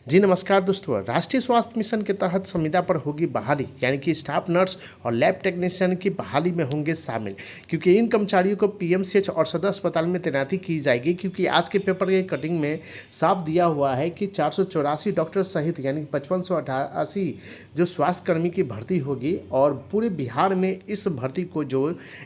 जी नमस्कार दोस्तों। राष्ट्रीय स्वास्थ्य मिशन के तहत संविदा पर होगी बहाली, यानी कि स्टाफ नर्स और लैब टेक्नीशियन की बहाली में होंगे शामिल, क्योंकि इन कर्मचारियों को पीएमसीएच और सदर अस्पताल में तैनाती की जाएगी। क्योंकि आज के पेपर के कटिंग में साफ दिया हुआ है कि 484 डॉक्टर सहित यानी 5588 जो स्वास्थ्यकर्मी की भर्ती होगी और पूरे बिहार में इस भर्ती को जो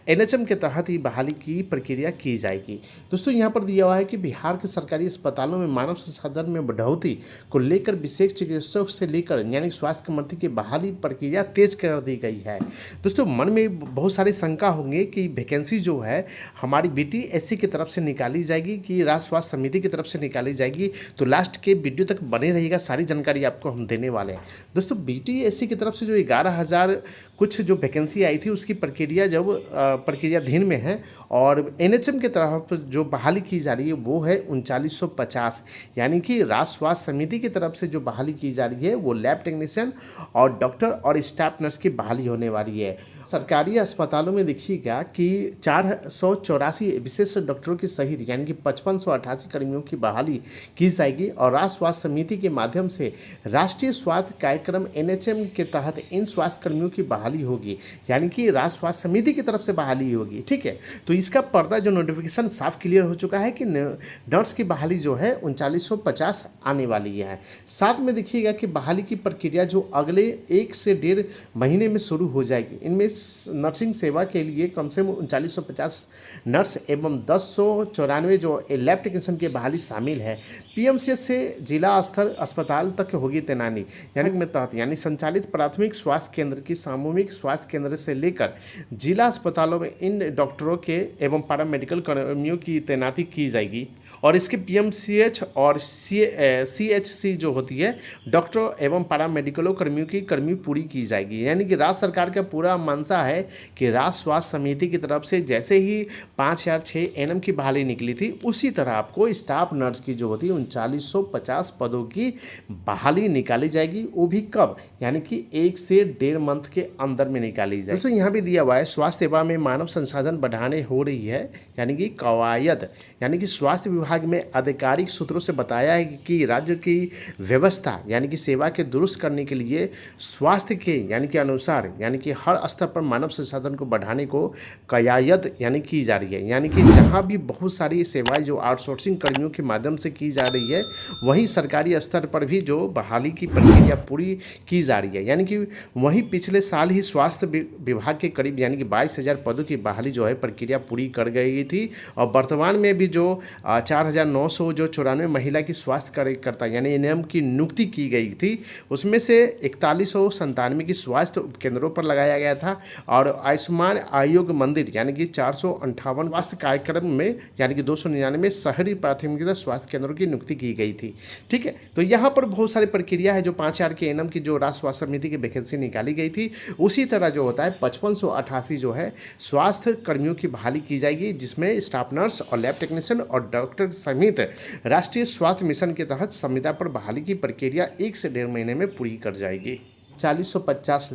एनएचएम के तहत ही बहाली की प्रक्रिया की जाएगी। दोस्तों यहाँ पर दिया हुआ है कि बिहार के सरकारी अस्पतालों में मानव संसाधन में बढ़ोतरी को लेकर विशेष चिकित्सक से लेकर यानी स्वास्थ्य मंत्री की बहाली प्रक्रिया तेज कर दी गई है। दोस्तों मन में बहुत सारी शंका होंगे कि वैकेंसी जो है हमारी बीटीएससी की तरफ से निकाली जाएगी कि राज्य स्वास्थ्य समिति की तरफ से निकाली जाएगी। तो लास्ट के वीडियो तक बने रहिएगा, सारी जानकारी आपको हम देने वाले हैं। दोस्तों बीटीएससी की तरफ से जो 11,000 कुछ जो वैकेंसी आई थी उसकी प्रक्रियाधीन में है और एनएचएम की तरफ जो बहाली की जा रही है वो है 3950, यानी कि राज्य स्वास्थ्य समिति की तरफ से जो बहाली की जा रही है वो लैब टेक्नीशियन और डॉक्टर और स्टाफ नर्स की बहाली होने वाली है। सरकारी अस्पतालों में देखिएगा कि 484 विशेष डॉक्टरों की सहित यानी कि 5588 कर्मियों की बहाली की जाएगी और राज्य स्वास्थ्य समिति के माध्यम से राष्ट्रीय स्वास्थ्य कार्यक्रम एनएचएम के तहत इन स्वास्थ्य कर्मियों की बहाली होगी, यानी कि राज्य स्वास्थ्य समिति की तरफ से बहाली होगी। ठीक है, तो इसका पर्दा जो नोटिफिकेशन साफ क्लियर हो चुका है कि नर्स की बहाली जो है 3950 आने वाली है। साथ में देखिएगा कि बहाली की प्रक्रिया जो अगले 1 से 1.5 महीने में शुरू हो जाएगी। इनमें नर्सिंग सेवा के लिए कम से कम 3950 नर्स एवं 1094 जो लैब टेक्नीशियन की बहाली शामिल है। पीएमसीएच से जिला स्तर अस्पताल तक होगी तैनाती यानी संचालित प्राथमिक स्वास्थ्य केंद्र की सामूहिक स्वास्थ्य केंद्र से लेकर जिला अस्पतालों में इन डॉक्टरों के एवं पैरामेडिकल कर्मियों की तैनाती की जाएगी और इसके पीएमसीएच और सीएचसी जो होती है डॉक्टर एवं पैरामेडिकल कर्मियों की कर्मी पूरी की जाएगी। यानी कि राज्य सरकार का पूरा मंशा है कि राज्य स्वास्थ्य समिति की तरफ से जैसे ही 5006 एनएम की बहाली निकली थी उसी तरह आपको स्टाफ नर्स की जो होती है 3950 पदों की बहाली निकाली जाएगी। वो भी कब, यानी कि 1 से 1.5 मंथ के अंदर में निकाली जाएगी। दोस्तों यहाँ भी दिया हुआ है स्वास्थ्य सेवा में मानव संसाधन बढ़ाने हो रही है, यानी कि कवायद, यानी कि स्वास्थ्य विभाग में आधिकारिक सूत्रों से बताया है कि राज्य की व्यवस्था यानी कि सेवा के दुरुस्त करने के लिए स्वास्थ्य के यानी कि अनुसार यानी कि हर स्तर पर मानव संसाधन को बढ़ाने को कवायद यानी की जा रही है। यानी कि जहां भी बहुत सारी सेवाएं जो आउटसोर्सिंग कर्मियों के माध्यम से की जा रही है वहीं सरकारी स्तर पर भी जो बहाली की प्रक्रिया पूरी की जा रही है। यानी कि वहीं पिछले साल ही स्वास्थ्य विभाग के करीब यानी कि 22,000 पदों की बहाली जो है प्रक्रिया पूरी कर गई थी और वर्तमान में भी जो 4,900 जो 94 महिला की स्वास्थ्य कार्यकर्ता यानी एनएम की नियुक्ति की गई थी उसमें से 4197 की स्वास्थ्य उपकेंद्रों पर लगाया गया था और आयुष्मान आयोग मंदिर यानी कि 458 स्वास्थ्य कार्यक्रम में यानी कि 299 शहरी प्राथमिकता स्वास्थ्य केंद्रों की नियुक्ति की गई थी। ठीक है, तो यहाँ पर बहुत सारी प्रक्रिया है जो 5000 के एनएम की जो राज्य स्वास्थ्य समिति की वैकेंसी निकाली गई थी उसी तरह जो होता है 5588 जो है स्वास्थ्य कर्मियों की बहाली की जाएगी, जिसमें स्टाफ नर्स और लैब टेक्नीशियन और डॉक्टर समेत राष्ट्रीय स्वास्थ्य मिशन के तहत संविदा पर बहाली की प्रक्रिया 1 से 1.5 महीने में पूरी कर जाएगी। 4050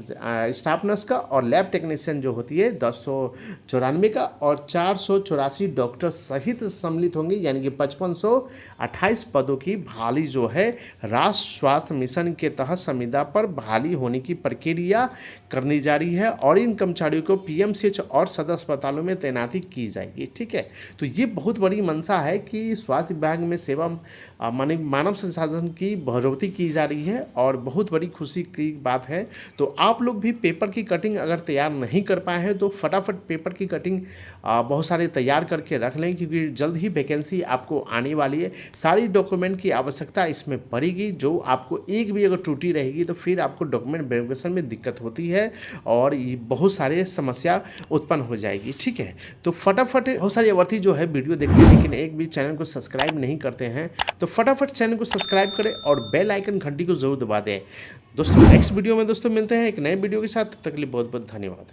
स्टाफ नर्स का और लैब टेक्नीशियन जो होती है 1094 का और 484 डॉक्टर सहित सम्मिलित होंगे, यानी कि 5528 पदों की बहाली जो है राष्ट्रीय स्वास्थ्य मिशन के तहत संविदा पर बहाली होने की प्रक्रिया करनी जा रही है और इन कर्मचारियों को पीएमसीएच और सदर अस्पतालों में तैनाती की जाएगी। ठीक है, तो ये बहुत बड़ी मंशा है कि स्वास्थ्य विभाग में सेवा मानव संसाधन की बढ़ोतरी की जा रही है और बहुत बड़ी खुशी की बात है। तो आप लोग भी पेपर की कटिंग अगर तैयार नहीं कर पाए हैं तो फटाफट पेपर की कटिंग बहुत सारे तैयार करके रख लें, क्योंकि जल्द ही वैकेंसी आपको आने वाली है। सारी डॉक्यूमेंट की आवश्यकता इसमें पड़ेगी, जो आपको एक भी अगर त्रुटि रहेगी तो फिर आपको डॉक्यूमेंट वेरिफिकेशन में दिक्कत होती है और बहुत सारे समस्या उत्पन्न हो जाएगी। ठीक है, तो फटाफट बहुत सारे अभ्यर्थी जो है वीडियो देखते हैं लेकिन एक भी चैनल को सब्सक्राइब नहीं करते हैं, तो फटाफट चैनल को सब्सक्राइब करें और बेल आइकन घंटी को जरूर दबा दें। दोस्तों नेक्स्ट वीडियो में दोस्तों मिलते हैं एक नए वीडियो के साथ, तब तक के लिए बहुत बहुत धन्यवाद।